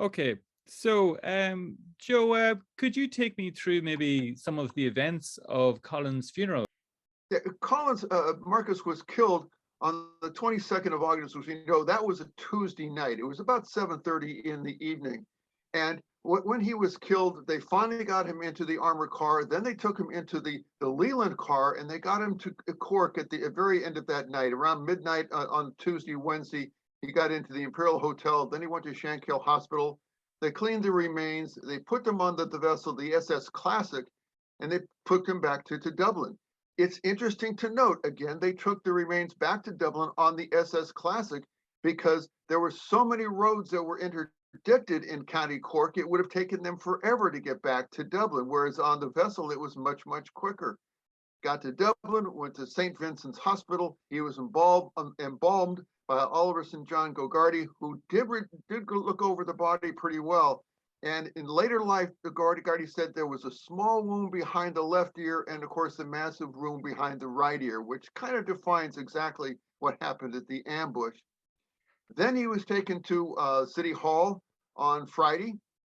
Okay, so Joe, could you take me through maybe some of the events of Colin's funeral? Yeah, Marcus was killed on the 22nd of August, which we know that was a Tuesday night. It was about 7:30 in the evening. And when he was killed, they finally got him into the armored car. Then they took him into the Leland car, and they got him to Cork at the very end of that night, around midnight on Tuesday, Wednesday. He got into the Imperial Hotel. Then he went to Shankill Hospital. They cleaned the remains. They put them on the vessel, the SS Classic, and they took him back to Dublin. It's interesting to note, again, they took the remains back to Dublin on the SS Classic because there were so many roads that were interdicted in County Cork, it would have taken them forever to get back to Dublin, whereas on the vessel, it was much, much quicker. Got to Dublin, went to St. Vincent's Hospital. He was embalmed by Oliver St. John Gogarty, who did look over the body pretty well. And in later life, the Gogarty said there was a small wound behind the left ear and, of course, a massive wound behind the right ear, which kind of defines exactly what happened at the ambush. Then he was taken to City Hall on Friday.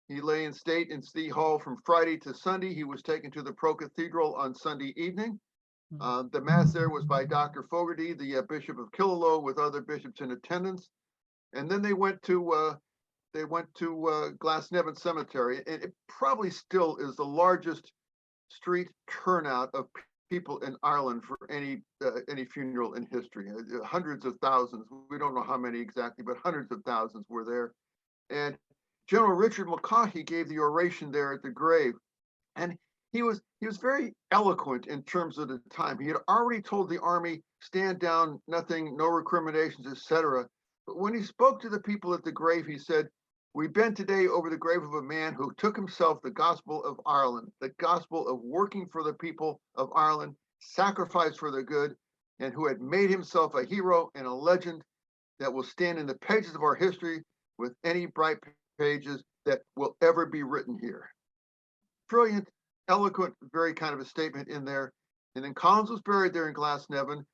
He lay in state in City Hall from Friday to Sunday. He was taken to the Pro Cathedral on Sunday evening. The mass there was by Dr. Fogarty, the Bishop of Killaloe, with other bishops in attendance. And then they went to Glasnevin Cemetery, and it probably still is the largest street turnout of people in Ireland for any funeral in history. Hundreds of thousands. We don't know how many exactly, but hundreds of thousands were there. And General Richard Mulcahy gave the oration there at the grave, and he was very eloquent in terms of the time. He had already told the army, stand down, nothing, no recriminations, etc. But when he spoke to the people at the grave, he said, "We bend today over the grave of a man who took himself the gospel of Ireland, the gospel of working for the people of Ireland, sacrifice for the good, and who had made himself a hero and a legend that will stand in the pages of our history with any bright pages that will ever be written here." Brilliant, eloquent, very kind of a statement in there. And then Collins was buried there in Glasnevin,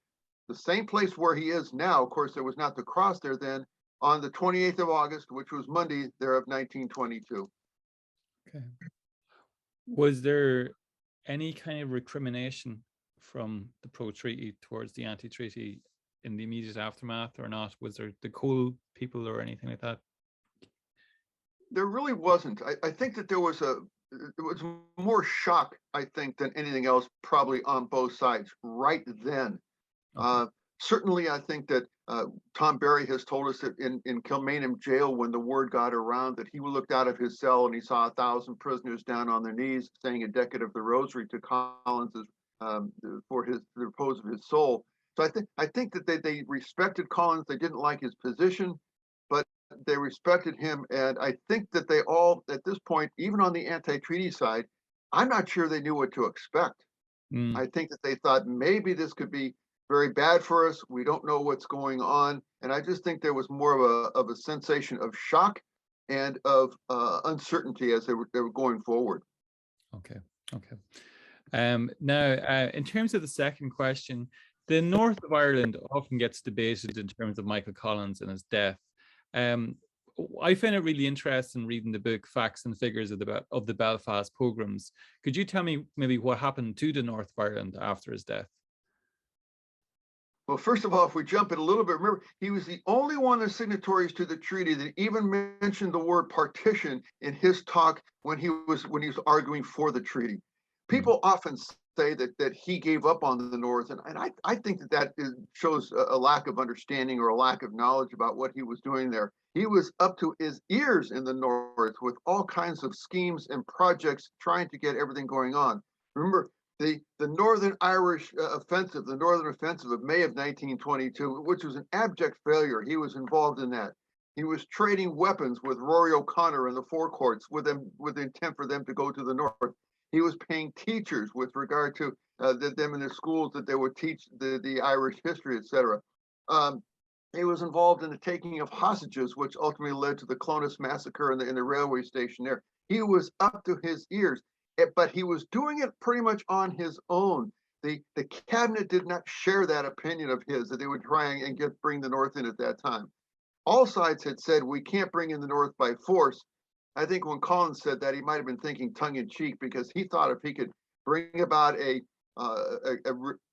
the same place where he is now. Of course, there was not the cross there then, on the 28th of August, which was Monday there of 1922. Okay. Was there any kind of recrimination from the pro-treaty towards the anti-treaty in the immediate aftermath or not? Was there the coal people or anything like that? There really wasn't. I think that there was more shock, I think, than anything else, probably on both sides right then. Okay. Certainly, I think that Tom Barry has told us that in Kilmainham jail, when the word got around that he looked out of his cell and he saw 1,000 prisoners down on their knees saying a decade of the Rosary to Collins for the repose of his soul. So I think that they respected Collins. They didn't like his position, but they respected him. And I think that they all, at this point, even on the anti-treaty side, I'm not sure they knew what to expect. I think that they thought maybe this could be very bad for us. We don't know what's going on. And I just think there was more of a sensation of shock and of uncertainty as they were going forward. Okay. Now, in terms of the second question, the north of Ireland often gets debated in terms of Michael Collins and his death. I find it really interesting reading the book Facts and Figures of the Belfast Programs. Could you tell me maybe what happened to the north of Ireland after his death? Well, first of all, if we jump in a little bit, remember, he was the only one of the signatories to the treaty that even mentioned the word partition in his talk when he was arguing for the treaty. People often say that he gave up on the North, and I think that shows a lack of understanding or a lack of knowledge about what he was doing there. He was up to his ears in the North with all kinds of schemes and projects trying to get everything going on. Remember, the Northern Irish offensive, the Northern Offensive of May of 1922, which was an abject failure. He was involved in that. He was trading weapons with Rory O'Connor in the Four Courts with the intent for them to go to the North. He was paying teachers with regard to them in the schools that they would teach the Irish history, etc. He was involved in the taking of hostages, which ultimately led to the Clones massacre in the railway station there. He was up to his ears. But he was doing it pretty much on his own. The cabinet did not share that opinion of his that they would try and bring the North in at that time. all sides had said, we can't bring in the North by force. I think when Collins said that, he might have been thinking tongue in cheek, because he thought if he could bring about a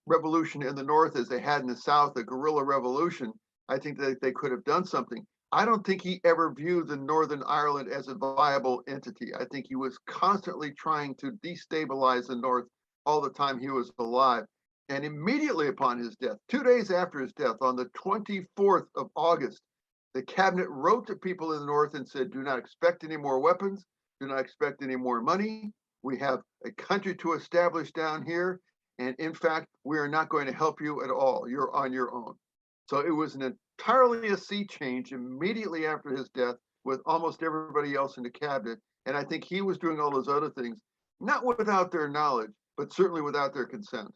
revolution in the North as they had in the South, a guerrilla revolution, I think that they could have done something. I don't think he ever viewed the Northern Ireland as a viable entity. I think he was constantly trying to destabilize the North all the time he was alive. And immediately upon his death, 2 days after his death, on the 24th of August, the cabinet wrote to people in the North and said, do not expect any more weapons, do not expect any more money. We have a country to establish down here. And in fact, we are not going to help you at all. You're on your own. So it was an entirely a sea change immediately after his death, with almost everybody else in the cabinet. And I think he was doing all those other things, not without their knowledge, but certainly without their consent.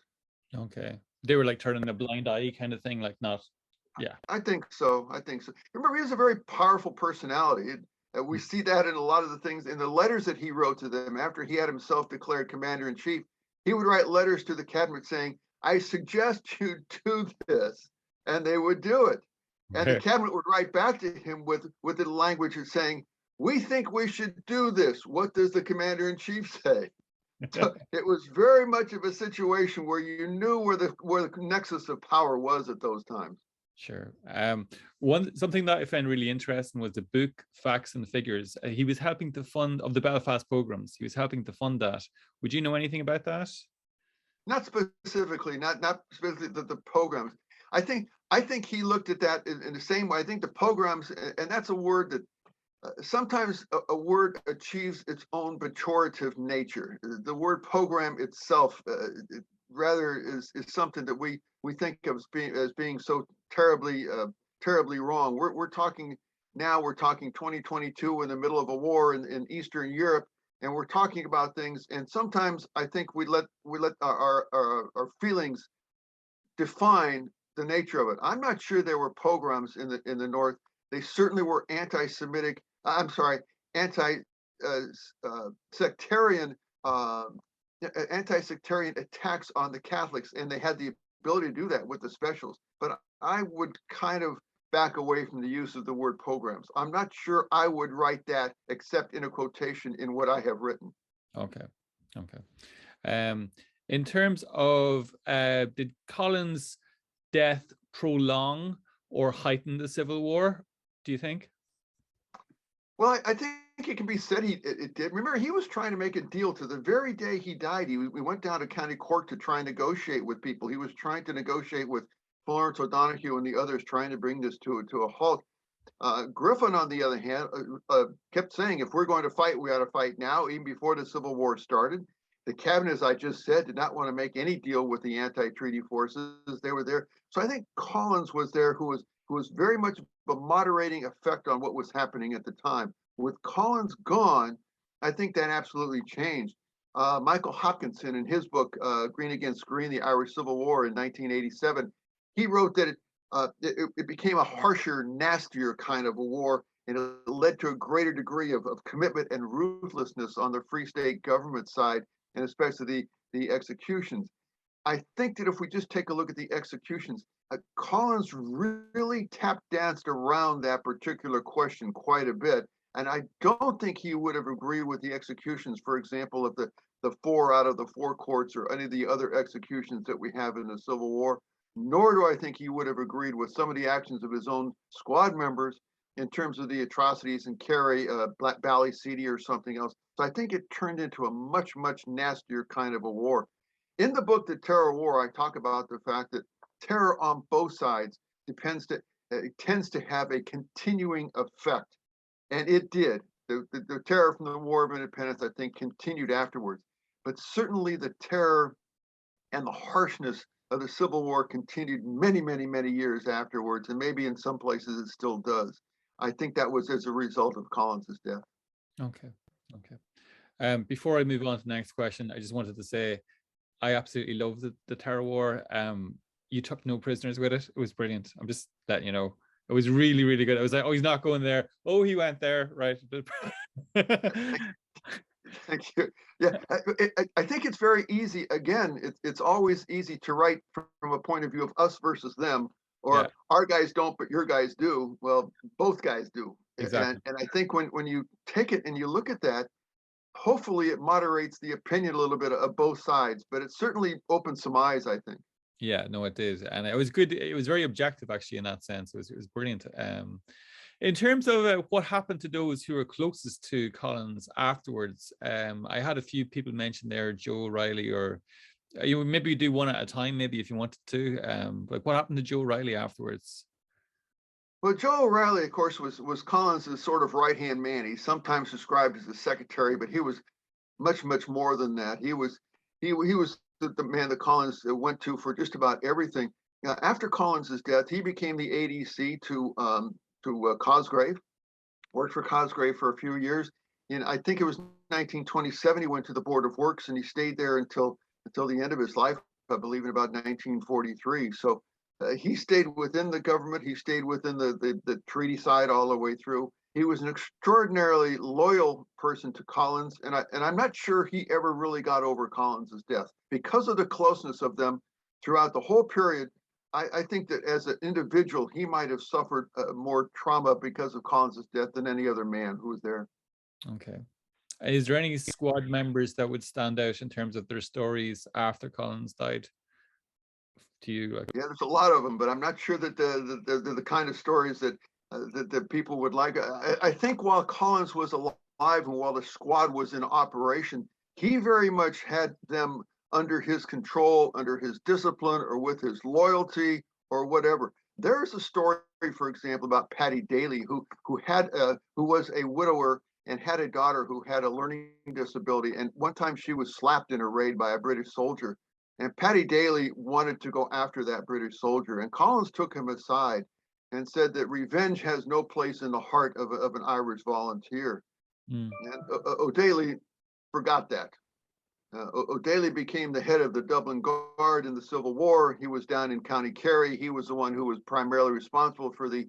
Okay. They were like turning a blind eye kind of thing, like not, yeah. I think so. I think so. Remember, he has a very powerful personality. We see that in a lot of the things in the letters that he wrote to them after he had himself declared commander in chief. He would write letters to the cabinet saying, I suggest you do this, and they would do it. And the cabinet would write back to him with the language of saying, we think we should do this. What does the commander in chief say? So it was very much of a situation where you knew where the nexus of power was at those times. Sure. Something that I found really interesting was the book Facts and Figures. He was helping to fund of the Belfast Programs. He was helping to fund that. Would you know anything about that? Not specifically, not specifically the programs. I think he looked at that in the same way. I think the programs, and that's a word that sometimes a word achieves its own pejorative nature. The word program itself rather is something that we think of as being so terribly wrong. We're talking 2022 in the middle of a war in Eastern Europe, and we're talking about things. And sometimes I think we let our feelings define the nature of it. I'm not sure there were pogroms in the North. They certainly were anti-Semitic. Anti-sectarian attacks on the Catholics, and they had the ability to do that with the specials. But I would kind of back away from the use of the word pogroms. I'm not sure I would write that except in a quotation in what I have written. Okay. In terms of did Collins' death prolong or heighten the Civil War, do you think? Well, I think it can be said it did. Remember, he was trying to make a deal to the very day he died. We went down to county court to try and negotiate with people. He was trying to negotiate with Florence O'Donoghue and the others, trying to bring this to a halt. Griffith, on the other hand, kept saying, if we're going to fight, we ought to fight now, even before the Civil War started. The cabinet, as I just said, did not want to make any deal with the anti-treaty forces. They were there. So I think Collins was there, who was very much a moderating effect on what was happening at the time. With Collins gone, I think that absolutely changed. Michael Hopkinson, in his book, Green Against Green, The Irish Civil War in 1987, he wrote that it became a harsher, nastier kind of a war, and it led to a greater degree of commitment and ruthlessness on the Free State government side, and especially the executions. I think that if we just take a look at the executions, Collins really tap danced around that particular question quite a bit. And I don't think he would have agreed with the executions, for example, of the 4 out of the 4 courts or any of the other executions that we have in the Civil War. Nor do I think he would have agreed with some of the actions of his own squad members in terms of the atrocities in Kerry, Black Valley City, or something else. So I think it turned into a much, much nastier kind of a war. In the book, The Terror War, I talk about the fact that terror on both sides tends to have a continuing effect. And it did. The terror from the War of Independence, I think, continued afterwards. But certainly the terror and the harshness of the Civil War continued many, many, many years afterwards. And maybe in some places it still does. I think that was as a result of Collins's death. Okay. Before I move on to the next question, I just wanted to say I absolutely love the Terror War. You took no prisoners with it. It was brilliant. I'm just letting you know. It was really, really good. I was like, oh, he's not going there. Oh, he went there. Right. Thank you. Yeah, I think it's very easy. Again, it's always easy to write from a point of view of us versus them. Yeah, or our guys don't, but your guys do. Well, both guys do. exactly. And I think when you take it and you look at that, hopefully it moderates the opinion a little bit of both sides, but it certainly opens some eyes, I think. Yeah, no, it did, and it was good. It was very objective, actually, in that sense. It was brilliant. In terms of what happened to those who were closest to Collins afterwards, I had a few people mention there, Joe Reilly, or you maybe do one at a time, maybe if you wanted to. Like what happened to Joe Reilly afterwards? Well, Joe O'Reilly, of course, was Collins's sort of right-hand man. He's sometimes described as a secretary, but he was much more than that. He was the man that Collins went to for just about everything. After Collins's death, he became the ADC to Cosgrave. Worked for Cosgrave for a few years. And I think it was 1927 he went to the Board of Works, and he stayed there until the end of his life, I believe in about 1943. So he stayed within the government. He stayed within the treaty side all the way through. He was an extraordinarily loyal person to Collins, and I'm not sure he ever really got over Collins's death because of the closeness of them throughout the whole period. I think that as an individual, he might have suffered more trauma because of Collins's death than any other man who was there. Okay. Is there any squad members that would stand out in terms of their stories after Collins died to you? Like, Yeah, there's a lot of them, but I'm not sure that they're the kind of stories that people would like. I think while Collins was alive and while the squad was in operation, he very much had them under his control, under his discipline, or with his loyalty, or whatever. There's a story, for example, about Patty Daly, who was a widower and had a daughter who had a learning disability. And one time she was slapped in a raid by a British soldier. And Patty Daly wanted to go after that British soldier. And Collins took him aside and said that revenge has no place in the heart of an Irish volunteer. mm, And O'Daly forgot that. O'Daly became the head of the Dublin Guard in the Civil War. He was down in County Kerry. He was the one who was primarily responsible for the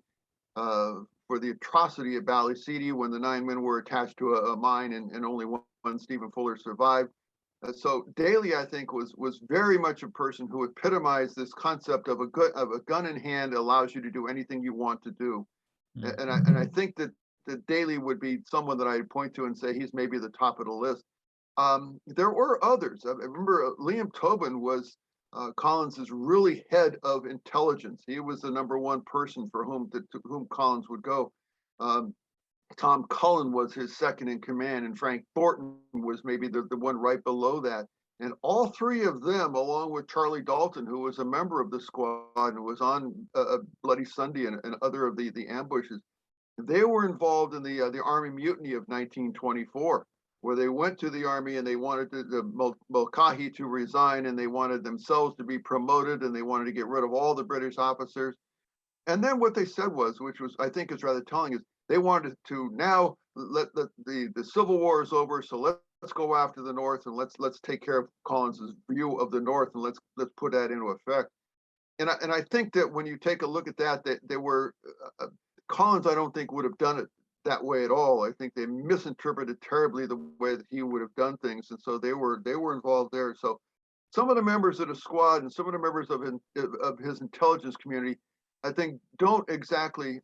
atrocity at Ballyseedy when the 9 men were attached to a mine and only one Stephen Fuller survived. So Daly, I think, was very much a person who epitomized this concept of a gun in hand allows you to do anything you want to do. mm. And I think that Daly would be someone that I'd point to and say he's maybe the top of the list. There were others. I remember Liam Tobin was Collins's really head of intelligence. He was the number one person for to whom Collins would go. Tom Cullen was his second in command, and Frank Thornton was maybe the one right below that. And all three of them, along with Charlie Dalton, who was a member of the squad and was on Bloody Sunday and other of the ambushes, they were involved in the Army Mutiny of 1924, where they went to the Army and they wanted the Mulcahy to resign, and they wanted themselves to be promoted, and they wanted to get rid of all the British officers. And then what they said was, which was I think is rather telling, is they wanted to now let the Civil War is over, so let's go after the North and let's take care of Collins's view of the North, and let's put that into effect. And I think that when you take a look at that they were Collins, I don't think would have done it that way at all. I think they misinterpreted terribly the way that he would have done things, and so they were involved there. So some of the members of the squad and some of the members of his intelligence community, I think, don't exactly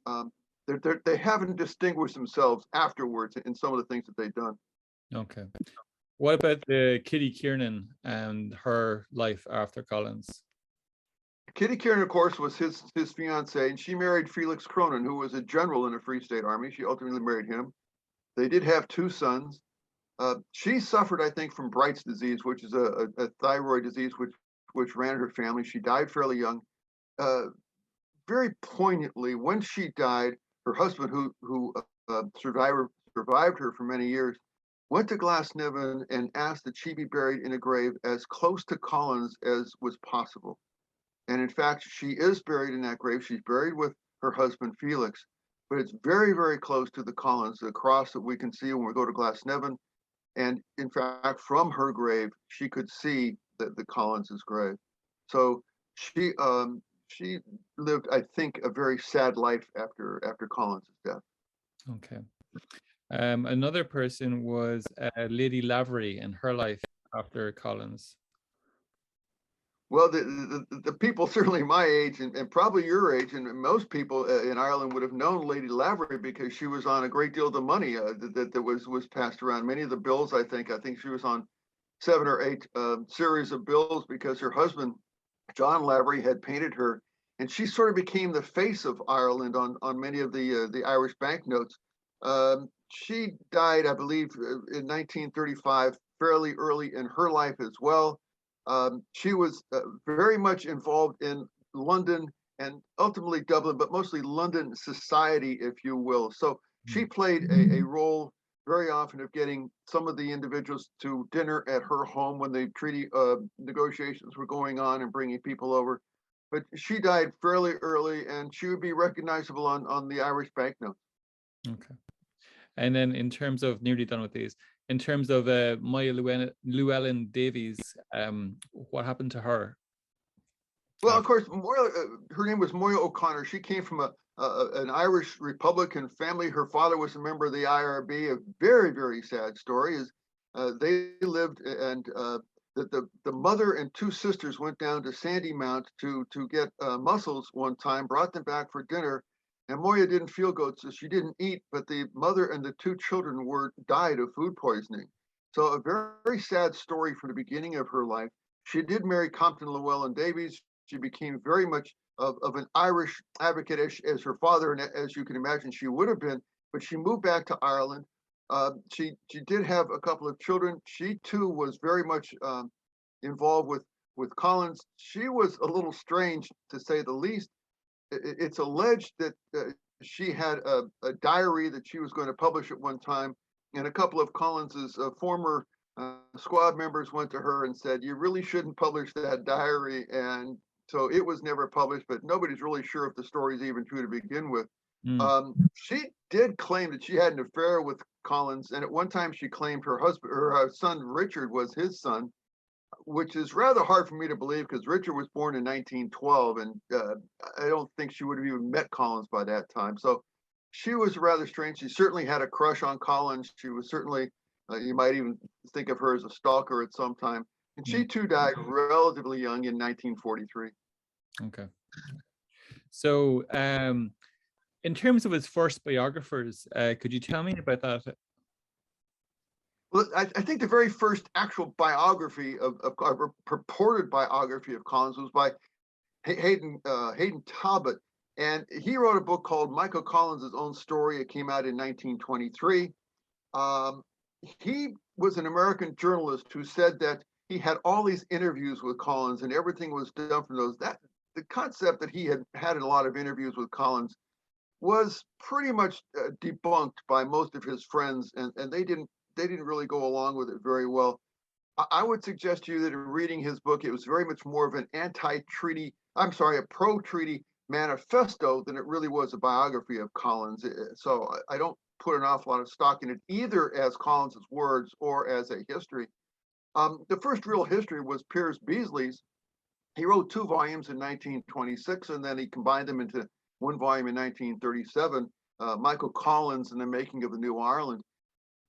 they haven't distinguished themselves afterwards in some of the things that they've done. Okay. What about the Kitty Kiernan and her life after Collins? Kitty Kiernan, of course, was his fiancée, and she married Felix Cronin, who was a general in the Free State Army. She ultimately married him. They did have 2 sons. She suffered, I think, from Bright's disease, which is a thyroid disease which ran her family. She died fairly young. Very poignantly, when she died, her husband, who survived her for many years, went to Glasnevin and asked that she be buried in a grave as close to Collins as was possible. And in fact, she is buried in that grave. She's buried with her husband, Felix, but it's very close to the Collins, the cross that we can see when we go to Glasnevin. And in fact, from her grave, she could see the Collins's grave. So she lived, I think, a very sad life after Collins's death. Okay. Another person was Lady Lavery and her life after Collins. Well, the people certainly my age and probably your age and most people in Ireland would have known Lady Lavery because she was on a great deal of the money that was passed around. Many of the bills, I think she was on 7 or 8 series of bills because her husband, John Lavery, had painted her, and she sort of became the face of Ireland on many of the Irish banknotes. She died, I believe, in 1935, fairly early in her life as well. She was very much involved in London and ultimately Dublin, but mostly London society, if you will. So she played a role very often of getting some of the individuals to dinner at her home when the treaty negotiations were going on and bringing people over. But she died fairly early, and she would be recognizable on the Irish banknotes. Okay. And then in terms of, nearly done with these, in terms of Moya Llewellyn Davies, what happened to her? Well, of course, her name was Moira OConnor. She came from an Irish Republican family. Her father was a member of the IRB. A very, very sad story is they lived, and the mother and 2 sisters went down to Sandymount to get mussels one time, brought them back for dinner, and Moya didn't feel good, so she didn't eat. But the mother and the 2 children died of food poisoning. So a very, very sad story from the beginning of her life. She did marry Compton Llewellyn Davies. She became very much of an Irish advocate as her father, and as you can imagine, she would have been. But she moved back to Ireland. She did have a couple of children. She too was very much involved with Collins. She was a little strange, to say the least. It's alleged that she had a diary that she was going to publish at one time, and a couple of Collins's former squad members went to her and said, "You really shouldn't publish that diary." And so it was never published, but nobody's really sure if the story is even true to begin with. She did claim that she had an affair with Collins, and at one time she claimed her son Richard was his son, which is rather hard for me to believe because Richard was born in 1912, and I don't think she would have even met Collins by that time. So she was rather strange. She certainly had a crush on Collins. She was certainly, you might even think of her as a stalker at some time. And she too died relatively young in 1943. Okay. So in terms of his first biographers, could you tell me about that? Well, I think the very first actual biography of purported biography of Collins was by Hayden Talbot, and he wrote a book called Michael Collins' Own Story. It came out in 1923. He was an American journalist who said that he had all these interviews with Collins, and everything was done from those. That the concept that he had a lot of interviews with Collins was pretty much debunked by most of his friends, and they didn't really go along with it very well. I would suggest to you that in reading his book, it was very much more of an anti-treaty, a pro-treaty manifesto than it really was a biography of Collins. So I don't put an awful lot of stock in it, either as Collins's words or as a history. The first real history was Piers Beasley's. He wrote 2 volumes in 1926, and then he combined them into 1 volume in 1937, Michael Collins and the Making of the New Ireland.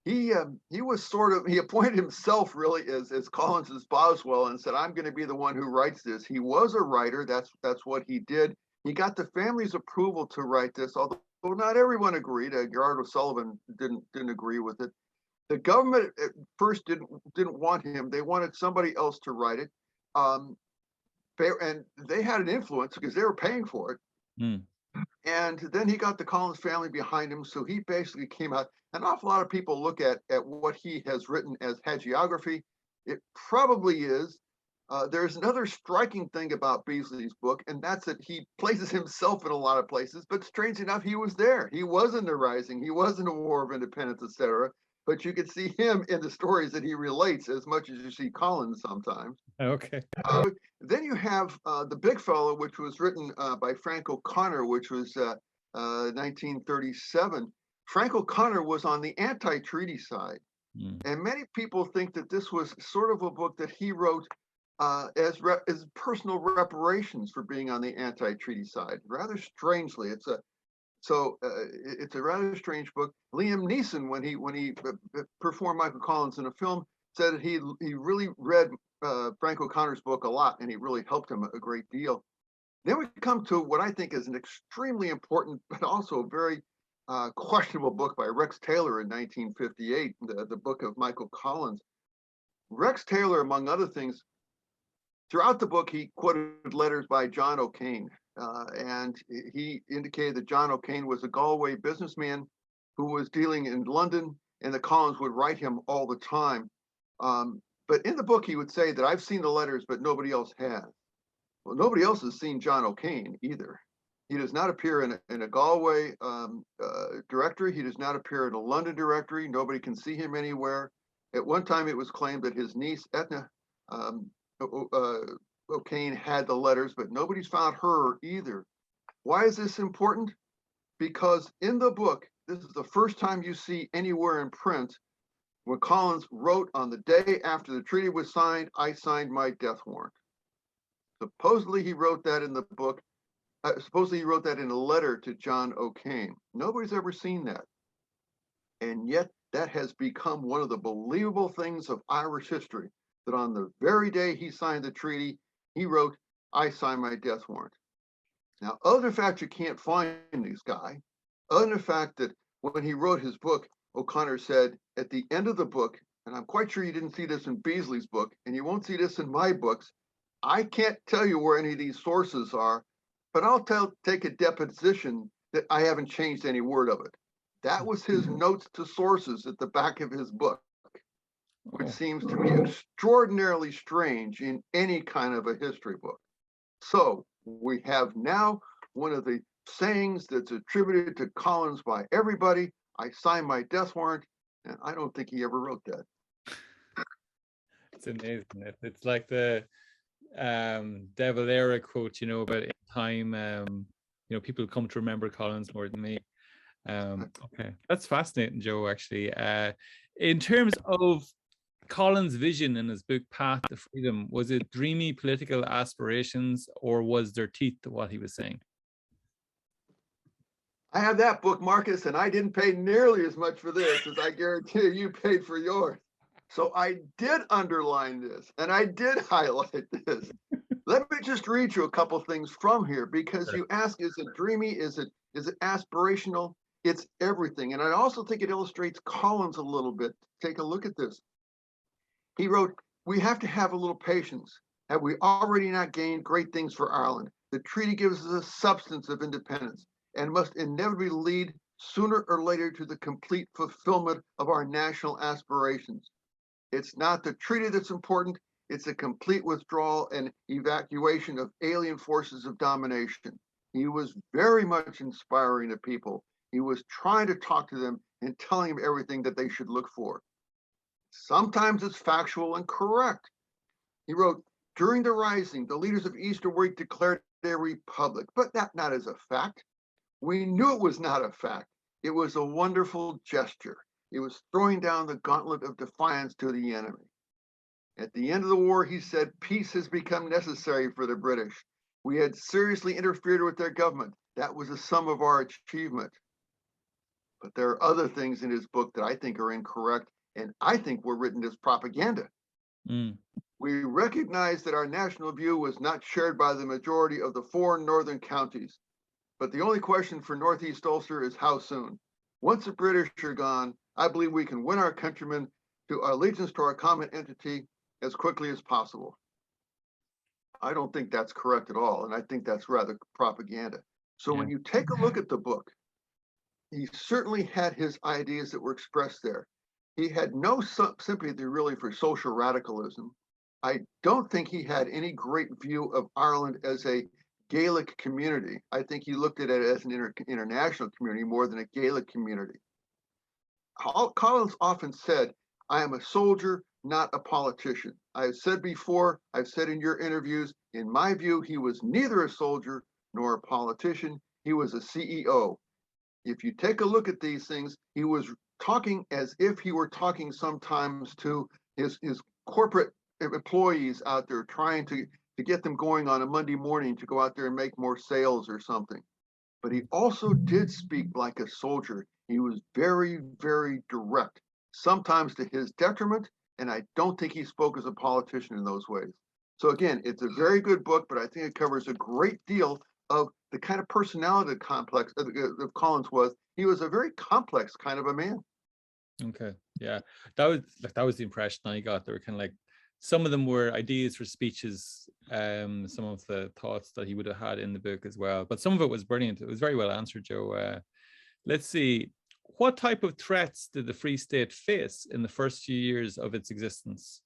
He appointed himself really as Collins's Boswell and said, "I'm going to be the one who writes this." He was a writer. That's what he did. He got the family's approval to write this, although not everyone agreed. Gerard O'Sullivan didn't agree with it. The government at first didn't want him. They wanted somebody else to write it. And they had an influence because they were paying for it. And then he got the Collins family behind him, so he basically came out. An awful lot of people look at what he has written as hagiography. It probably is. There's another striking thing about Beasley's book, and that's that he places himself in a lot of places, but strange enough, he was there. He was in the Rising, he was in the War of Independence, etc. But you can see him in the stories that he relates as much as you see Collins sometimes. Okay. Then you have The Big Fellow, which was written by Frank O'Connor, which was 1937. Frank O'Connor was on the anti-treaty side. And many people think that this was sort of a book that he wrote as personal reparations for being on the anti-treaty side. Rather strangely, it's a rather strange book. Liam Neeson, when he performed Michael Collins in a film, said that he really read Frank O'Connor's book a lot, and he really helped him a great deal. Then we come to what I think is an extremely important, but also a very questionable book by Rex Taylor in 1958, the book of Michael Collins. Rex Taylor, among other things, throughout the book, he quoted letters by John O'Kane, and he indicated that John O'Kane was a Galway businessman who was dealing in London, and the Collins would write him all the time. But in the book, he would say that I've seen the letters, but nobody else has. Well, nobody else has seen John O'Kane either. He does not appear in a Galway directory. He does not appear in a London directory. Nobody can see him anywhere. At one time, it was claimed that his niece, Etna O'Kane, had the letters, but nobody's found her either. Why is this important? Because in the book, this is the first time you see anywhere in print when Collins wrote, on the day after the treaty was signed, I signed my death warrant. Supposedly he wrote that in the book. Supposedly he wrote that in a letter to John O'Kane. Nobody's ever seen that. And yet that has become one of the believable things of Irish history, that on the very day he signed the treaty, he wrote, I signed my death warrant. Now, other than the fact you can't find this guy, other than the fact that when he wrote his book, O'Connor said at the end of the book, and I'm quite sure you didn't see this in Beasley's book, and you won't see this in my books, I can't tell you where any of these sources are, but I'll take a deposition that I haven't changed any word of it. That was his notes to sources at the back of his book, which seems to be extraordinarily strange in any kind of a history book. So we have now one of the sayings that's attributed to Collins by everybody, I signed my death warrant, and I don't think he ever wrote that. It's amazing. It's like the De Valera quote, about in time, people come to remember Collins more than me. Okay, that's fascinating, Joe, actually. In terms of Collins' vision in his book Path to Freedom, was it dreamy political aspirations, or was there teeth to what he was saying? I have that book, Marcus, and I didn't pay nearly as much for this as I guarantee you paid for yours. So I did underline this, and I did highlight this. Let me just read you a couple things from here, because you ask, is it dreamy? Is it aspirational? It's everything. And I also think it illustrates Collins a little bit. Take a look at this. He wrote, we have to have a little patience. Have we already not gained great things for Ireland? The treaty gives us a substance of independence and must inevitably lead sooner or later to the complete fulfillment of our national aspirations. It's not the treaty that's important, it's a complete withdrawal and evacuation of alien forces of domination. He was very much inspiring the people. He was trying to talk to them and telling them everything that they should look for. Sometimes it's factual and correct. He wrote, during the Rising, the leaders of Easter Week declared a republic, but that not as a fact. We knew it was not a fact. It was a wonderful gesture. It was throwing down the gauntlet of defiance to the enemy. At the end of the war, he said, peace has become necessary for the British. We had seriously interfered with their government. That was the sum of our achievement. But there are other things in his book that I think are incorrect, and I think were written as propaganda. We recognize that our national view was not shared by the majority of the 4 northern counties. But the only question for Northeast Ulster is how soon. Once the British are gone, I believe we can win our countrymen to allegiance to our common entity as quickly as possible. I don't think that's correct at all, and I think that's rather propaganda. So when you take a look at the book, he certainly had his ideas that were expressed there. He had no sympathy really for social radicalism. I don't think he had any great view of Ireland as a Gaelic community. I think he looked at it as an international community more than a Gaelic community. Collins often said, I am a soldier, not a politician. I have said before, I've said in your interviews, in my view, he was neither a soldier nor a politician. He was a CEO. If you take a look at these things, he was talking as if he were talking sometimes to his corporate employees out there, trying to get them going on a Monday morning to go out there and make more sales or something. But he also did speak like a soldier. He was very, very direct, sometimes to his detriment, and I don't think he spoke as a politician in those ways. So again, it's a very good book, but I think it covers a great deal of the kind of personality complex of Collins was. He was a very complex kind of a man. Okay, yeah, that was the impression I got. They were kind of like, some of them were ideas for speeches, some of the thoughts that he would have had in the book as well, but some of it was brilliant. It was very well answered, Joe. Let's see, what type of threats did the Free State face in the first few years of its existence?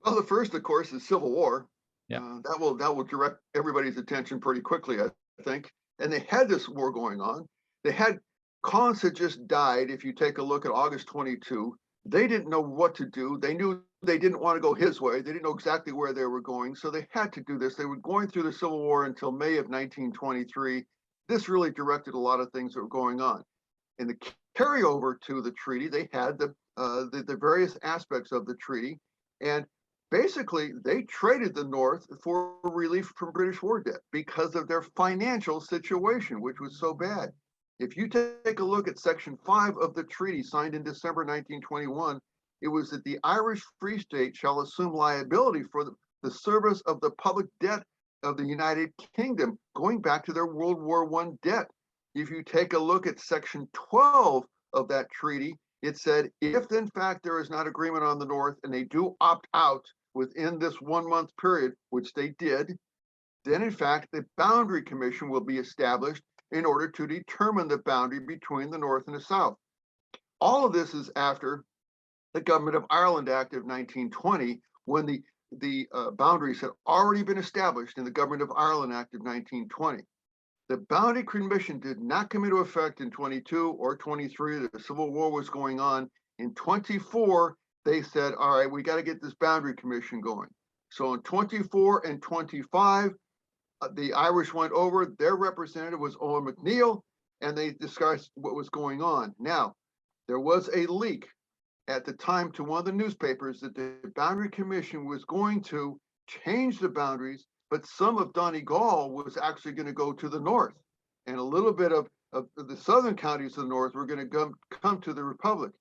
Well, the first, of course, is Civil War. Yeah. That will direct everybody's attention pretty quickly, I think. And they had this war going on. They had Collins had just died. If you take a look at August 22, they didn't know what to do. They knew they didn't want to go his way. They didn't know exactly where they were going, so they had to do this. They were going through the Civil War until May of 1923. This really directed a lot of things that were going on. In the carryover to the treaty, they had the various aspects of the treaty, and basically they traded the North for relief from British war debt because of their financial situation, which was so bad. If you take a look at Section 5 of the treaty signed in December 1921, it was that the Irish Free State shall assume liability for the service of the public debt of the United Kingdom, going back to their World War I debt. If you take a look at Section 12 of that treaty, it said, if in fact there is not agreement on the North and they do opt out within this 1 month period, which they did, then in fact the Boundary Commission will be established in order to determine the boundary between the North and the South. All of this is after the Government of Ireland Act of 1920, when the boundaries had already been established in the Government of Ireland Act of 1920. The Boundary Commission did not come into effect in 22 or 23. The Civil War was going on. In 24, they said, all right, we got to get this Boundary Commission going. So in 24 and 25, the Irish went over. Their representative was Owen McNeill, and they discussed what was going on. Now, there was a leak at the time to one of the newspapers that the Boundary Commission was going to change the boundaries, but some of Donegal was actually going to go to the north, and a little bit of the southern counties of the north were going to come to the Republic.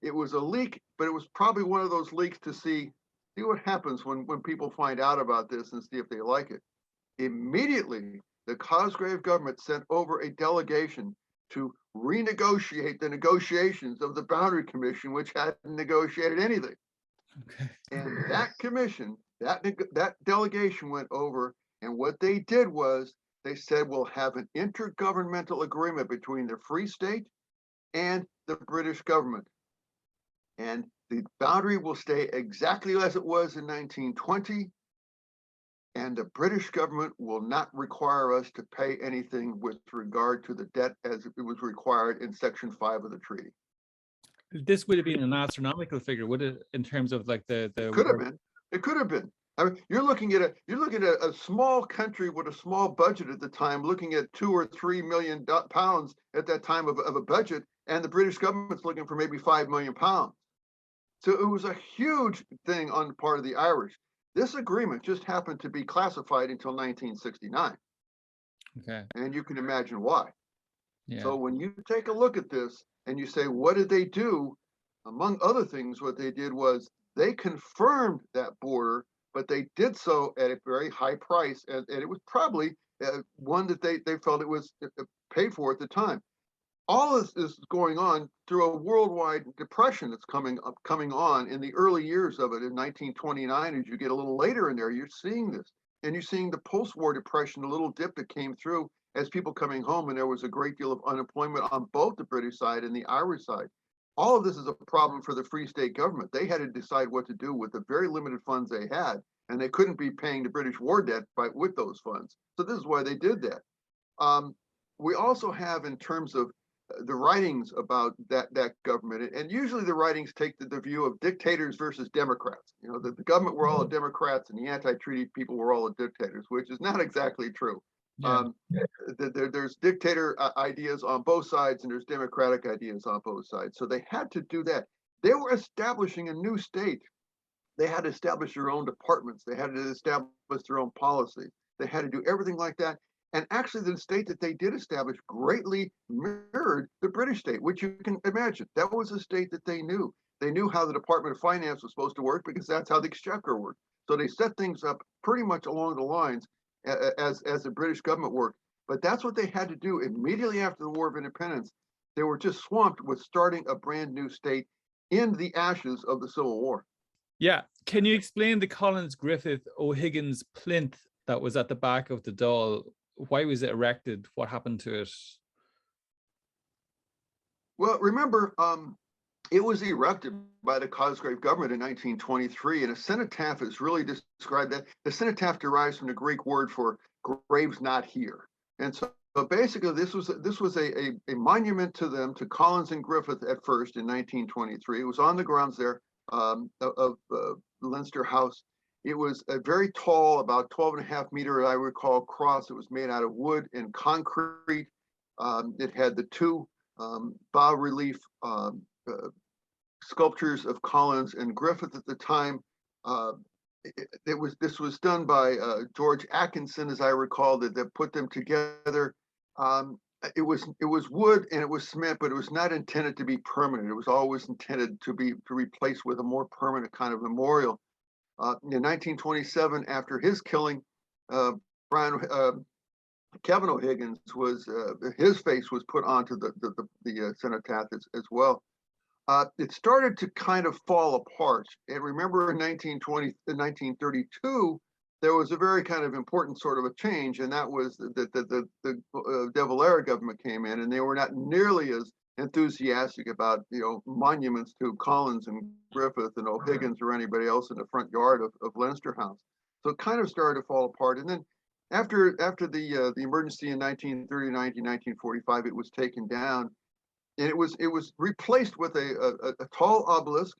It was a leak, but it was probably one of those leaks to see what happens when people find out about this and see if they like it. Immediately, the Cosgrave government sent over a delegation to renegotiate the negotiations of the Boundary Commission, which hadn't negotiated anything. Okay. And that commission, that delegation went over, and what they did was they said, we'll have an intergovernmental agreement between the Free State and the British government. And the boundary will stay exactly as it was in 1920. And the British government will not require us to pay anything with regard to the debt as it was required in Section 5 of the treaty. This would have been an astronomical figure, would it, in terms of like the It could have been. It could have been. I mean, you're looking at a small country with a small budget at the time, looking at £2 or £3 million pounds at that time of a budget, and the British government's looking for maybe £5 million. So it was a huge thing on the part of the Irish. This agreement just happened to be classified until 1969. Okay. And you can imagine why. Yeah. So when you take a look at this and you say, what did they do? Among other things, what they did was they confirmed that border, but they did so at a very high price. And it was probably one that they felt it was paid for at the time. All this is going on through a worldwide depression that's coming on in the early years of it in 1929. As you get a little later in there, you're seeing this, and you're seeing the post-war depression, the little dip that came through as people coming home, and there was a great deal of unemployment on both the British side and the Irish side. All of this is a problem for the Free State government. They had to decide what to do with the very limited funds they had, and they couldn't be paying the British war debt with those funds. So this is why they did that. We also have, in terms of the writings about that government, and usually the writings take the view of dictators versus Democrats. You know, that the government were all Democrats and the anti-treaty people were all dictators, which is not exactly true. Yeah. There's dictator ideas on both sides, and there's democratic ideas on both sides. So they had to do that. They were establishing a new state. They had to establish their own departments. They had to establish their own policy. They had to do everything like that. And actually, the state that they did establish greatly mirrored the British state, which you can imagine. That was a state that they knew. They knew how the Department of Finance was supposed to work because that's how the Exchequer worked. So they set things up pretty much along the lines as the British government worked. But that's what they had to do immediately after the War of Independence. They were just swamped with starting a brand new state in the ashes of the Civil War. Yeah. Can you explain the Collins Griffith O'Higgins plinth that was at the back of the Dáil? Why was it erected? What happened to it? Well, remember, it was erected by the Cosgrave government in 1923, and a cenotaph is really described that. The cenotaph derives from the Greek word for graves not here. And so basically this was a monument to them, to Collins and Griffith at first in 1923. It was on the grounds there of Leinster House. It was a very tall, about 12.5-meter, I recall, cross. It was made out of wood and concrete. It had the two bas relief sculptures of Collins and Griffith at the time. This was done by George Atkinson, as I recall, that put them together. It was wood and it was cement, but it was not intended to be permanent. It was always intended to be replaced with a more permanent kind of memorial. In 1927, after his killing, Kevin O'Higgins was his face was put onto the cenotaph as well. It started to kind of fall apart. And remember, in 1932, there was a very kind of important sort of a change, and that was that the De Valera government came in, and they were not nearly as enthusiastic about monuments to Collins and Griffith and O'Higgins or anybody else in the front yard of Leinster House. So it kind of started to fall apart. And then after the emergency in 1939 to 1945, it was taken down, and it was replaced with a tall obelisk.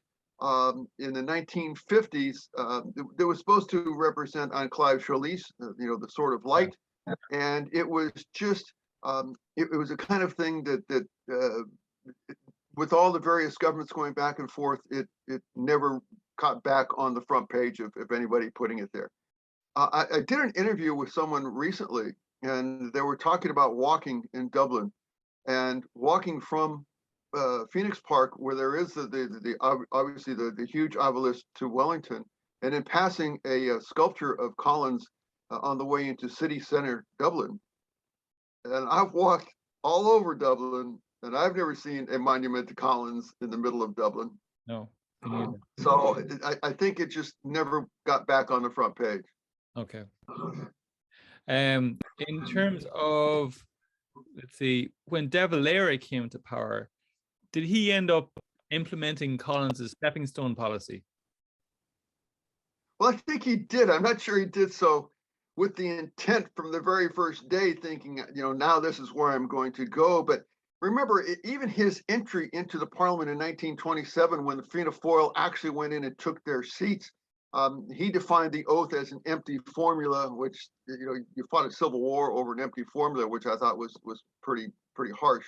In the 1950s, that was supposed to represent Enclave Chalice, the Sword of Light, and it was just it was a kind of thing that with all the various governments going back and forth, it never caught back on the front page of anybody putting it there. I did an interview with someone recently, and they were talking about walking in Dublin, and walking from Phoenix Park, where there is obviously the huge obelisk to Wellington, and then passing a sculpture of Collins on the way into city center Dublin. And I've walked all over Dublin, and I've never seen a monument to Collins in the middle of Dublin. No. So I think it just never got back on the front page. Okay. In terms of, let's see, when De Valera came to power, did he end up implementing Collins's stepping stone policy? Well, I think he did. I'm not sure he did so with the intent from the very first day, thinking, now this is where I'm going to go. But remember, even his entry into the parliament in 1927, when the Fianna Fáil actually went in and took their seats, he defined the oath as an empty formula, which, you fought a civil war over an empty formula, which I thought was pretty harsh.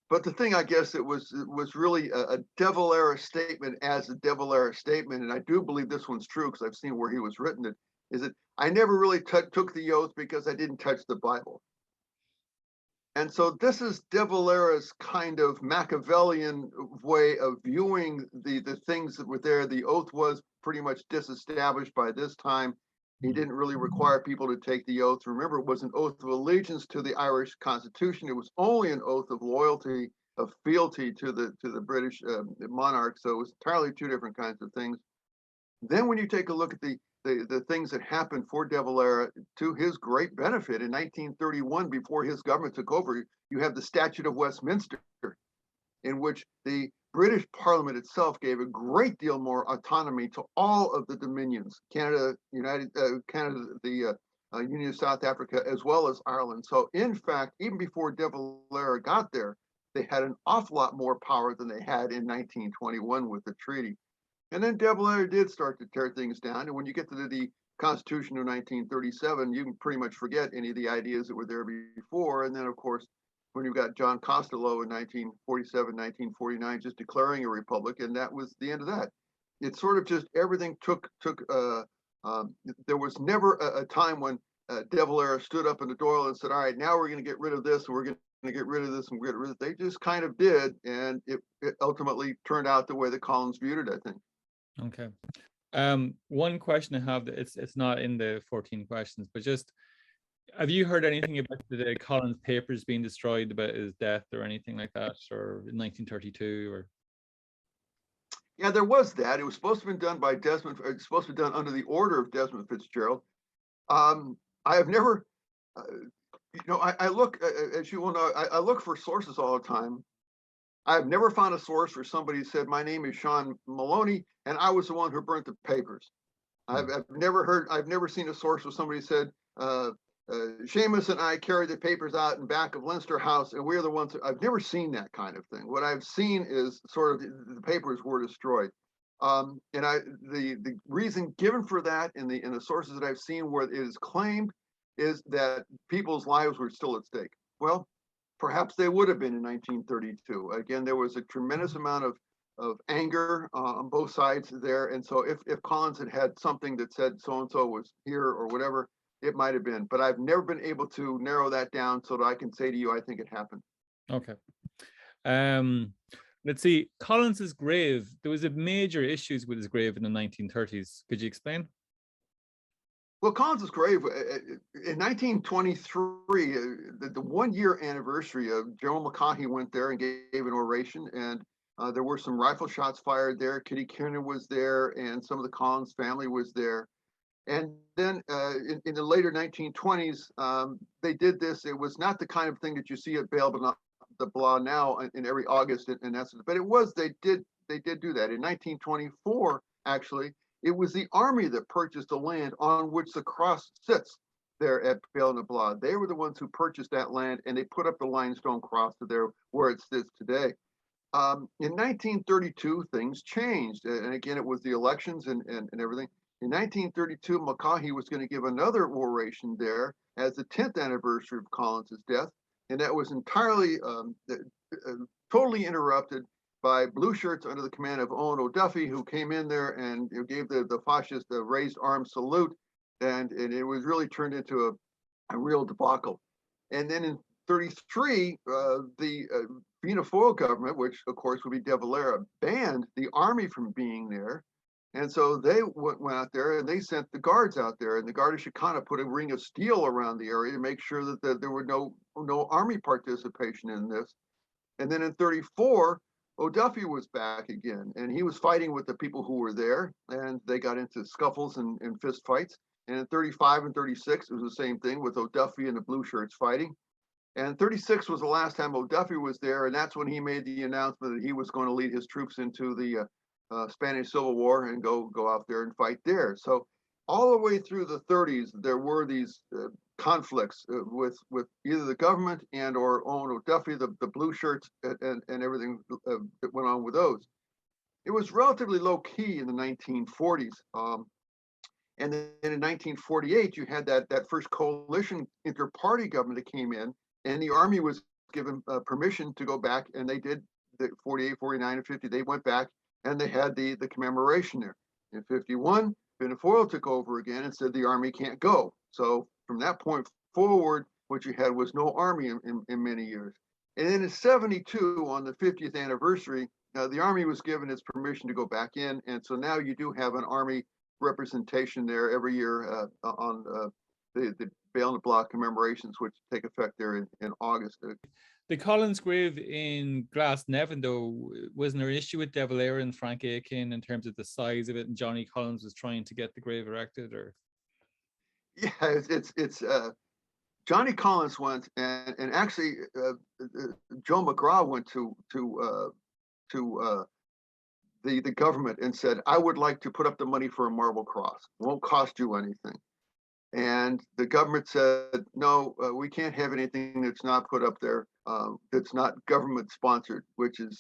But the thing, I guess, it was really a De Valera statement as a De Valera statement, and I do believe this one's true because I've seen where he was written it, is that I never really took the oath because I didn't touch the Bible. And so this is De Valera's kind of Machiavellian way of viewing the things that were there. The oath was pretty much disestablished by this time. He didn't really require people to take the oath. Remember, it was an oath of allegiance to the Irish Constitution. It was only an oath of loyalty, of fealty to the British monarch. So it was entirely two different kinds of things. Then when you take a look at the things that happened for De Valera, to his great benefit, in 1931, before his government took over, you have the Statute of Westminster, in which the British Parliament itself gave a great deal more autonomy to all of the dominions, Canada, the Union of South Africa, as well as Ireland. So in fact, even before De Valera got there, they had an awful lot more power than they had in 1921 with the treaty. And then De Valera did start to tear things down. And when you get to the Constitution of 1937, you can pretty much forget any of the ideas that were there before. And then, of course, when you've got John Costello in 1947, 1949, just declaring a republic, and that was the end of that. It's sort of just everything took. There was never a time when De Valera stood up in the Dáil and said, "All right, now we're going to get rid of this, and we're going to get rid of this and get rid of it. They just kind of did, and it ultimately turned out the way that Collins viewed it, I think. Okay. One question I have, that it's not in the 14 questions, but just, have you heard anything about the Collins papers being destroyed about his death or anything like that, or in 1932? Or Yeah, there was that. It was supposed to have been done by Desmond. It's supposed to be done under the order of Desmond Fitzgerald. I have never, I look, as you will know, I look for sources all the time. I've never found a source where somebody said, my name is Sean Maloney, and I was the one who burnt the papers. I've never seen a source where somebody said, Seamus and I carried the papers out in back of Leinster House, and we're the ones. I've never seen that kind of thing. What I've seen is sort of the papers were destroyed, and the reason given for that in the sources that I've seen where it is claimed is that people's lives were still at stake. Well, perhaps they would have been in 1932. Again, there was a tremendous amount of anger on both sides there, and so if Collins had something that said so and so was here or whatever, it might have been, but I've never been able to narrow that down so that I can say to you, I think it happened. okay. Let's see, Collins's grave, there was a major issues with his grave in the 1930s. Could you explain? Well, Collins's grave in 1923, the 1-year anniversary of General McCaughey went there and gave an oration, and there were some rifle shots fired there. Kitty Kinnan was there, and some of the Collins family was there. And then in the later 1920s, they did this. It was not the kind of thing that you see at the Blah now in every August, and that's, but it was, they did do that. In 1924, actually, it was the Army that purchased the land on which the cross sits there at Bale na Blah. They were the ones who purchased that land, and they put up the limestone cross to there where it sits today. In 1932, things changed, and again, it was the elections and everything. In 1932, McCaughey was going to give another oration there as the 10th anniversary of Collins's death, and that was entirely, totally interrupted by blue shirts under the command of Owen O'Duffy, who came in there and gave the fascist the raised arm salute, and it was really turned into a real debacle. And then in 33, the Fianna Fáil government, which of course would be De Valera, banned the army from being there. And so they went out there and they sent the guards out there, and the Garda Síochána put a ring of steel around the area to make sure that there were no army participation in this. And then in 34, O'Duffy was back again, and he was fighting with the people who were there, and they got into scuffles and fist fights. And in 35 and 36, it was the same thing with O'Duffy and the blue shirts fighting. And 36 was the last time O'Duffy was there, and that's when he made the announcement that he was going to lead his troops into the Spanish Civil War and go out there and fight there. So all the way through the 30s, there were these conflicts with either the government and or Owen O'Duffy, the blue shirts, and everything that went on with those. It was relatively low key in the 1940s. And then in 1948, you had that first coalition inter-party government that came in, and the army was given permission to go back, and they did the 48, 49, and 50. They went back and they had the commemoration there. In 51, Fianna Fáil took over again and said the army can't go. So from that point forward, what you had was no army in many years. And then in 72, on the 50th anniversary, the army was given its permission to go back in. And so now you do have an army representation there every year on the Bale na Blah commemorations, which take effect there in August. The Collins grave in Glasnevin, though, wasn't there an issue with De Valera and Frank Aiken in terms of the size of it, and Johnny Collins was trying to get the grave erected? Or yeah, it's Johnny Collins went, and actually Joe McGraw went to the government and said, I would like to put up the money for a marble cross. It won't cost you anything. And the government said, no, we can't have anything that's not put up there, that's not government sponsored, which is,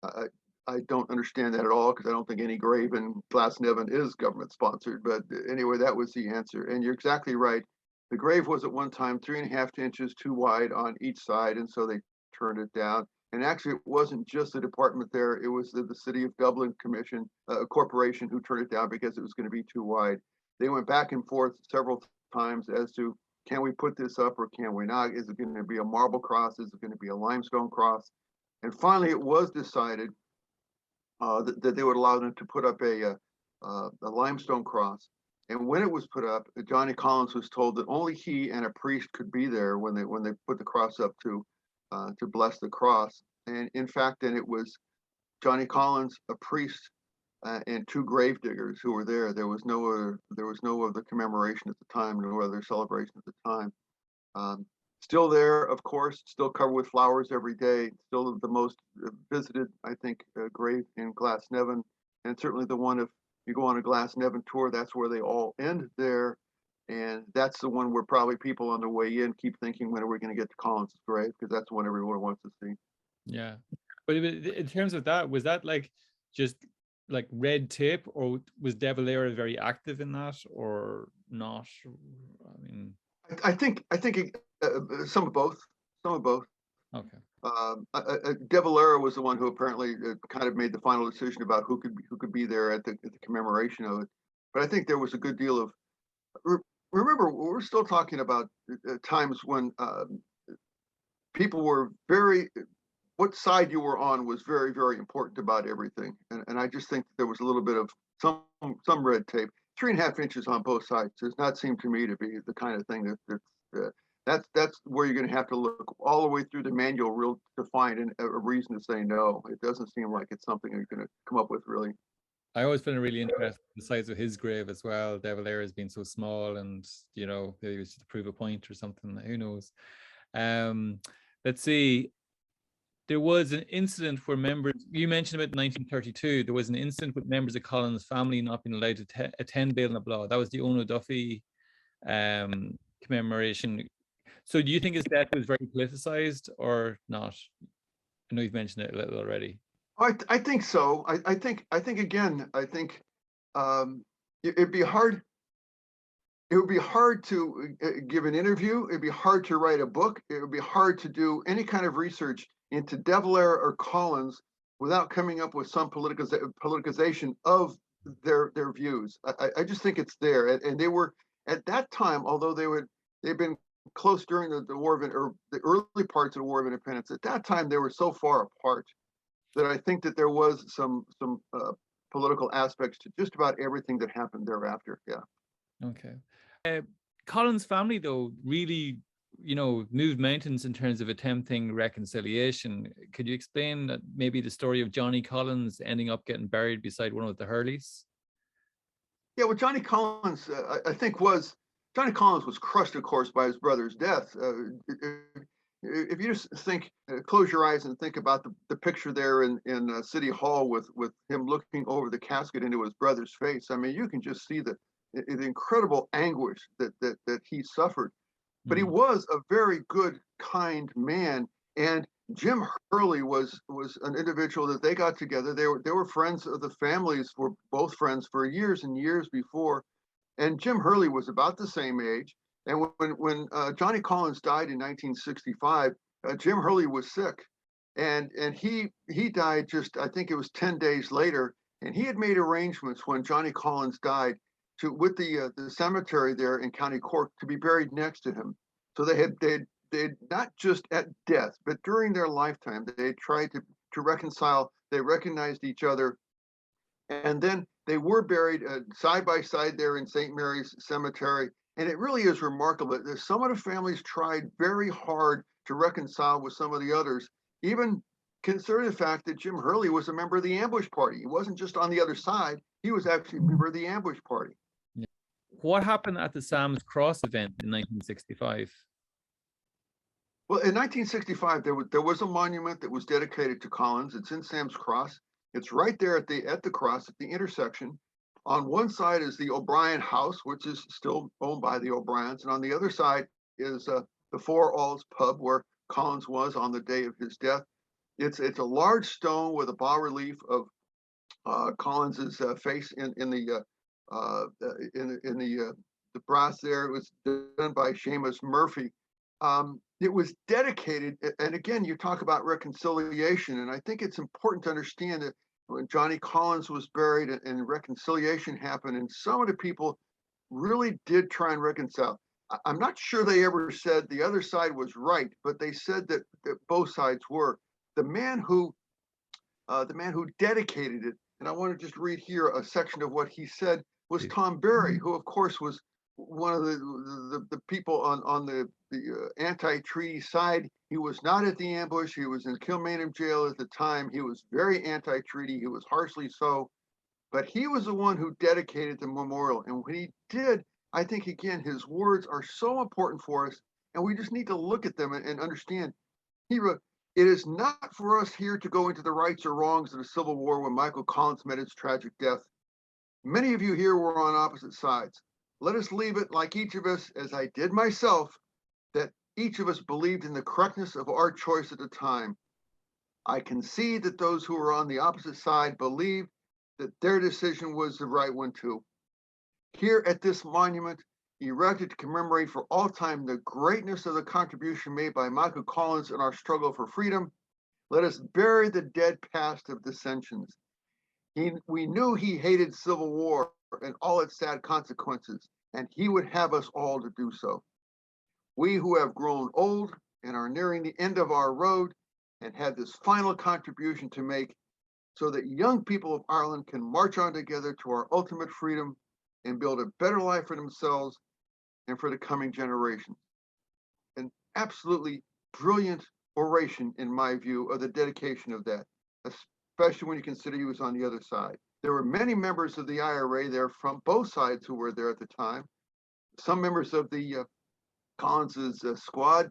I don't understand that at all, because I don't think any grave in Glasnevin is government sponsored. But anyway, that was the answer. And you're exactly right. The grave was at one time 3.5 inches too wide on each side, and so they turned it down. And actually, it wasn't just the department there. It was the City of Dublin Commission, a corporation, who turned it down because it was going to be too wide. They went back and forth several times as to, can we put this up or can we not? Is it going to be a marble cross? Is it going to be a limestone cross? And finally, it was decided that they would allow them to put up a limestone cross. And when it was put up, Johnny Collins was told that only he and a priest could be there when they put the cross up to bless the cross. And in fact, then it was Johnny Collins, a priest, and two grave diggers who were there. There was no other commemoration at the time, no other celebration at the time. Still there, of course, still covered with flowers every day. Still the most visited, I think, grave in Glasnevin, and certainly the one, if you go on a Glasnevin tour, that's where they all end there. And that's the one where probably people on the way in keep thinking, when are we going to get to Collins' grave? Because that's the one everyone wants to see. Yeah. But in terms of that, was that like just like red tape, or was De Valera very active in that or not? I mean, I think some of both. Some of both. Okay. De Valera was the one who apparently kind of made the final decision about who could be there at the commemoration of it. But I think there was a good deal of. Remember, we're still talking about times when people were what side you were on was very, very important about everything. And I just think there was a little bit of some red tape. 3.5 inches on both sides does not seem to me to be the kind of thing that's where you're going to have to look all the way through the manual to find a reason to say no. It doesn't seem like it's something you're going to come up with, really. I always find it really interesting the size of his grave as well. De Valera has been so small, and maybe it was to prove a point or something. Who knows? Let's see. There was an incident where members, you mentioned about 1932, there was an incident with members of Collins' family not being allowed to attend Bail na Bláth. That was the Ono Duffy commemoration. So do you think his death was very politicized or not? I know you've mentioned it a little already. I think so. I think it'd be hard. It would be hard to give an interview. It'd be hard to write a book. It would be hard to do any kind of research into De Valera or Collins without coming up with some politicization of their views. I just think it's there, and they were at that time, although they've been close during the War of or the early parts of the War of Independence. At that time, they were so far apart that I think that there was some political aspects to just about everything that happened thereafter. Yeah. Okay. Collins' family, though, really, moved mountains in terms of attempting reconciliation. Could you explain maybe the story of Johnny Collins ending up getting buried beside one of the Hurleys? Yeah, well, Johnny Collins, I think Johnny Collins was crushed, of course, by his brother's death. If you just think, close your eyes and think about the picture there in City Hall with him looking over the casket into his brother's face. I mean, you can just see the incredible anguish that he suffered. But he was a very good, kind man. And Jim Hurley was an individual that they got together. They were friends of the families, were both friends for years and years before. And Jim Hurley was about the same age. And when Johnny Collins died in 1965, Jim Hurley was sick, and he died just, I think it was 10 days later. And he had made arrangements when Johnny Collins died with the cemetery there in County Cork to be buried next to him. So they not just at death, but during their lifetime, they tried to reconcile. They recognized each other, and then they were buried side by side there in St. Mary's Cemetery. And it really is remarkable that some of the families tried very hard to reconcile with some of the others, even considering the fact that Jim Hurley was a member of the ambush party. He wasn't just on the other side, he was actually a member of the ambush party. What happened at the Sam's Cross event in 1965? Well, in 1965, there was a monument that was dedicated to Collins. It's in Sam's Cross. It's right there at the cross, at the intersection. On one side is the O'Brien House, which is still owned by the O'Briens, and on the other side is the Four Alls Pub, where Collins was on the day of his death. It's a large stone with a bas-relief of Collins's face in the brass there. It was done by Seamus Murphy. It was dedicated, and again, you talk about reconciliation, and I think it's important to understand that when Johnny Collins was buried and reconciliation happened, and some of the people really did try and reconcile. I'm not sure they ever said the other side was right, but they said that both sides were. The man who dedicated it, and I want to just read here a section of what he said, was Tom Berry, who of course was one of the people on the anti-treaty side. He was not at the ambush. He was in Kilmainham jail at the time. He was very anti-treaty. He was harshly so, but he was the one who dedicated the memorial. And when he did, I think, again, his words are so important for us, and we just need to look at them and understand. He wrote, "It is not for us here to go into the rights or wrongs of the Civil War when Michael Collins met his tragic death. Many of you here were on opposite sides. Let us leave it, like each of us, as I did myself, that each of us believed in the correctness of our choice at the time. I concede that those who were on the opposite side believed that their decision was the right one too. Here at this monument, erected to commemorate for all time the greatness of the contribution made by Michael Collins in our struggle for freedom, let us bury the dead past of dissensions. We knew he hated civil war and all its sad consequences, and he would have us all to do so. We who have grown old and are nearing the end of our road and had this final contribution to make so that young people of Ireland can march on together to our ultimate freedom and build a better life for themselves and for the coming generations." An absolutely brilliant oration, in my view, of the dedication of that, especially when you consider he was on the other side. There were many members of the IRA there from both sides who were there at the time. Some members of the Collins's squad,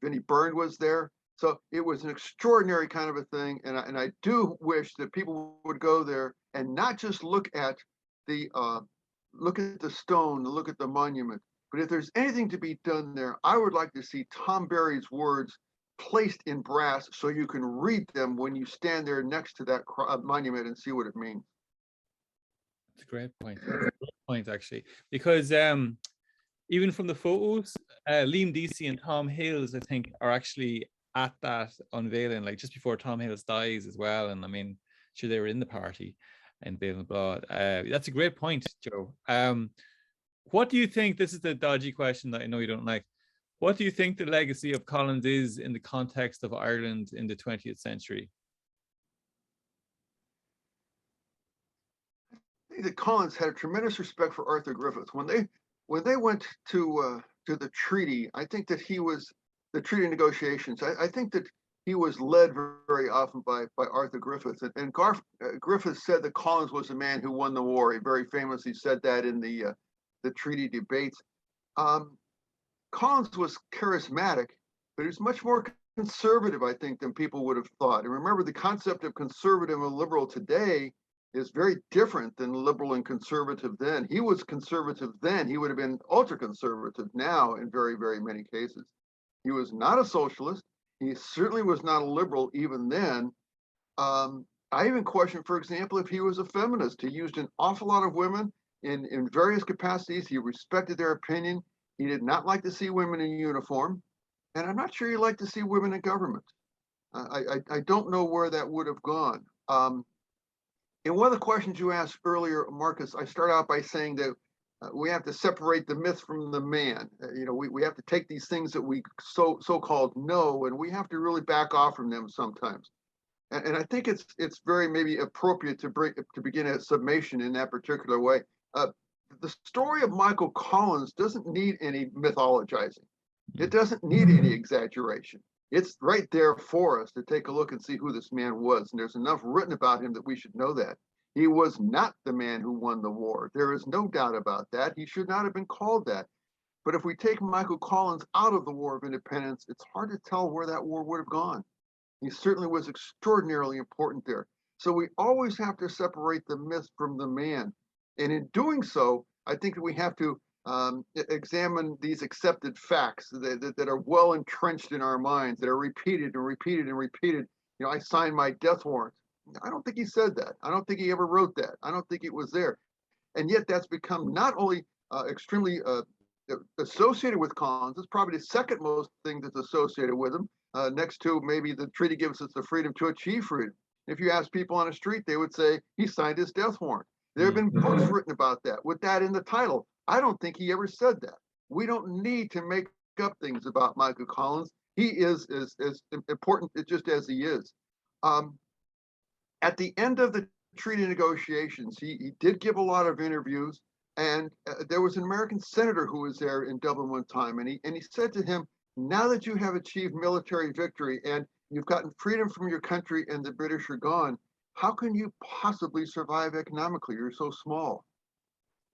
Vinnie Byrne was there. So it was an extraordinary kind of a thing. And I do wish that people would go there and not just look at the stone, look at the monument. But if there's anything to be done there, I would like to see Tom Berry's words placed in brass so you can read them when you stand there next to that monument and see what it means. That's a great point. That's a great point, actually, because even from the photos, Liam Deasy and Tom Hales, I think, are actually at that unveiling, like just before Tom Hales dies as well. And I mean, sure, they were in the party and Bale and Blood. That's a great point, Joe. What do you think? This is the dodgy question that I know you don't like. What do you think the legacy of Collins is in the context of Ireland in the 20th century? I think that Collins had a tremendous respect for Arthur Griffith. When they went to the treaty, I think that he was the treaty negotiations. I think that he was led very often by Arthur Griffith, and Griffith said that Collins was the man who won the war. He very famously said that in the treaty debates. Collins was charismatic, but he was much more conservative, I think, than people would have thought. And remember, the concept of conservative and liberal today is very different than liberal and conservative then. He was conservative then. He would have been ultra conservative now in very, very many cases. He was not a socialist. He certainly was not a liberal even then. I even question, for example, if he was a feminist. He used an awful lot of women in various capacities. He respected their opinion. He did not like to see women in uniform. And I'm not sure he liked to see women in government. I don't know where that would have gone. In one of the questions you asked earlier, Marcus, I start out by saying that we have to separate the myth from the man. We have to take these things that we so-called know, and we have to really back off from them sometimes. And I think it's very maybe appropriate to begin a summation in that particular way. The story of Michael Collins doesn't need any mythologizing. It doesn't need any exaggeration. It's right there for us to take a look and see who this man was. And there's enough written about him that we should know that. He was not the man who won the war. There is no doubt about that. He should not have been called that. But if we take Michael Collins out of the War of Independence, it's hard to tell where that war would have gone. He certainly was extraordinarily important there. So we always have to separate the myth from the man. And in doing so, I think that we have to examine these accepted facts that are well entrenched in our minds, that are repeated and repeated and repeated. I signed my death warrant. I don't think he said that. I don't think he ever wrote that. I don't think it was there. And yet that's become not only extremely associated with Collins, it's probably the second most thing that's associated with him, next to maybe the treaty gives us the freedom to achieve freedom. If you ask people on the street, they would say he signed his death warrant. There have been books written about that with that in the title. I don't think he ever said that. We don't need to make up things about Michael Collins. He is as important just as he is. At the end of the treaty negotiations, he did give a lot of interviews, and there was an American senator who was there in Dublin one time, and he said to him, now that you have achieved military victory and you've gotten freedom from your country and the British are gone, how can you possibly survive economically? You're so small.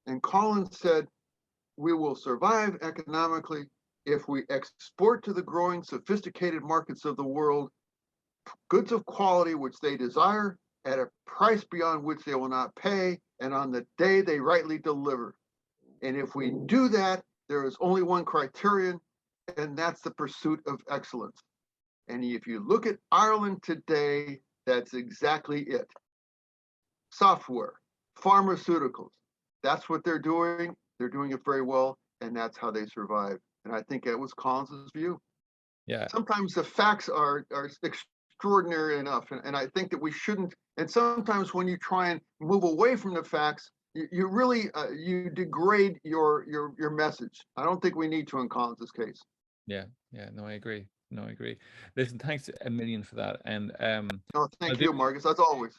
And Collins said, we will survive economically if we export to the growing, sophisticated markets of the world goods of quality which they desire at a price beyond which they will not pay, and on the day they rightly deliver. And if we do that, there is only one criterion, and that's the pursuit of excellence. And if you look at Ireland today, that's exactly it. Software, pharmaceuticals, that's what they're doing. They're doing it very well, and that's how they survive. And I think that was Collins's view. Yeah. Sometimes the facts are extraordinary enough, and I think that we shouldn't. And sometimes when you try and move away from the facts, you really you degrade your message. I don't think we need to in Collins's case. Yeah, no, I agree. No, I agree. Listen, thanks a million for that. And no, thank you, Marcus, as always.